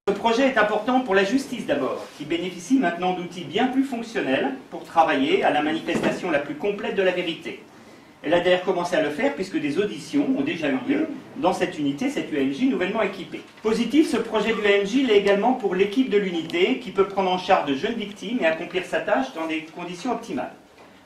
Ce projet est important pour la justice d'abord, qui bénéficie maintenant d'outils bien plus fonctionnels pour travailler à la manifestation la plus complète de la vérité. Elle a d'ailleurs commencé à le faire puisque des auditions ont déjà eu lieu dans cette unité, cette UNJ nouvellement équipée. Positif, ce projet d'UNJ l'est également pour l'équipe de l'unité qui peut prendre en charge de jeunes victimes et accomplir sa tâche dans des conditions optimales.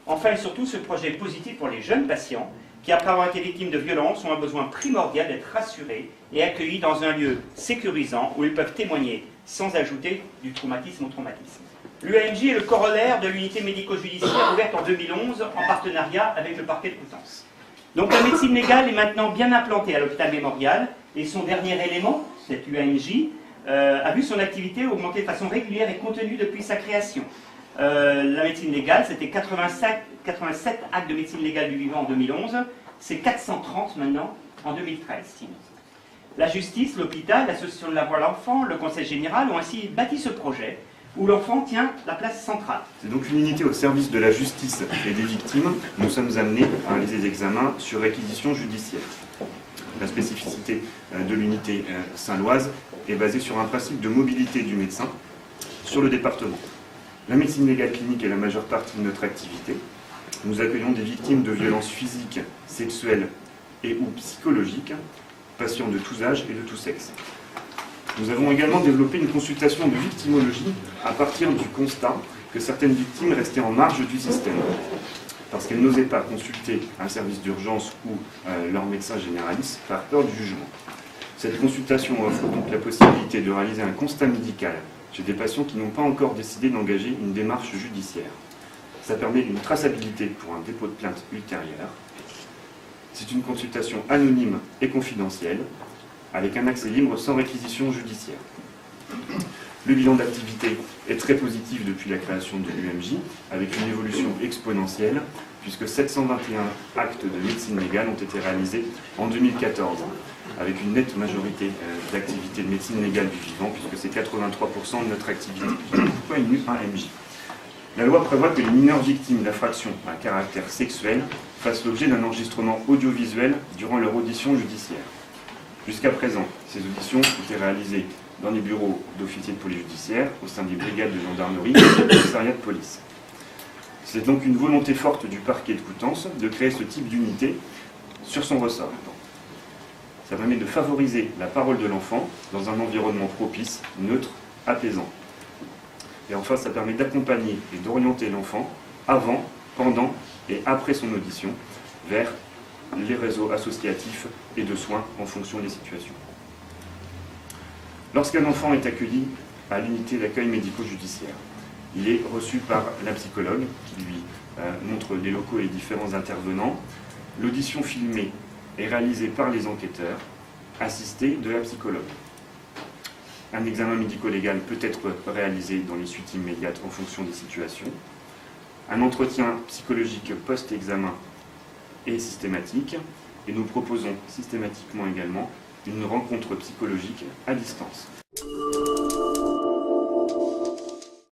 Enfin et surtout, ce projet est positif pour les jeunes patients qui, après avoir été victimes de violences, ont un besoin primordial d'être rassurés et accueillis dans un lieu sécurisant où ils peuvent témoigner sans ajouter du traumatisme au traumatisme. L'UNJ est le corollaire de l'unité médico-judiciaire ouverte en 2011 en partenariat avec le parquet de Coutances. Donc la médecine légale est maintenant bien implantée à l'hôpital mémorial et son dernier élément, cette UNJ, a vu son activité augmenter de façon régulière et contenue depuis sa création. La médecine légale, c'était 87 actes de médecine légale du vivant en 2011, c'est 430 maintenant en 2013. La justice, l'hôpital, l'association de la voix à l'enfant, le conseil général ont ainsi bâti ce projet où l'enfant tient la place centrale. C'est donc une unité au service de la justice et des victimes. Nous sommes amenés à réaliser des examens sur réquisition judiciaire. La spécificité de l'unité saint-loise est basée sur un principe de mobilité du médecin sur le département. La médecine légale clinique est la majeure partie de notre activité. Nous accueillons des victimes de violences physiques, sexuelles et ou psychologiques, patients de tous âges et de tous sexes. Nous avons également développé une consultation de victimologie à partir du constat que certaines victimes restaient en marge du système, parce qu'elles n'osaient pas consulter un service d'urgence ou leur médecin généraliste par peur du jugement. Cette consultation offre donc la possibilité de réaliser un constat médical chez des patients qui n'ont pas encore décidé d'engager une démarche judiciaire. Ça permet une traçabilité pour un dépôt de plainte ultérieur. C'est une consultation anonyme et confidentielle, avec un accès libre sans réquisition judiciaire. Le bilan d'activité est très positif depuis la création de l'UMJ, avec une évolution exponentielle, puisque 721 actes de médecine légale ont été réalisés en 2014, avec une nette majorité d'activités de médecine légale du vivant, puisque c'est 83% de notre activité. Pourquoi une UMJ ? La loi prévoit que les mineurs victimes d'infractions à caractère sexuel fassent l'objet d'un enregistrement audiovisuel durant leur audition judiciaire. Jusqu'à présent, ces auditions étaient réalisées dans les bureaux d'officiers de police judiciaire, au sein des brigades de gendarmerie et des commissariats de police. C'est donc une volonté forte du parquet de Coutances de créer ce type d'unité sur son ressort. Ça permet de favoriser la parole de l'enfant dans un environnement propice, neutre, apaisant. Et enfin, ça permet d'accompagner et d'orienter l'enfant avant, pendant et après son audition vers les réseaux associatifs et de soins en fonction des situations. Lorsqu'un enfant est accueilli à l'unité d'accueil médico-judiciaire, il est reçu par la psychologue qui lui montre les locaux et les différents intervenants. L'audition filmée est réalisée par les enquêteurs, assistés de la psychologue. Un examen médico-légal peut être réalisé dans les suites immédiates en fonction des situations. Un entretien psychologique post-examen est systématique et nous proposons systématiquement également une rencontre psychologique à distance.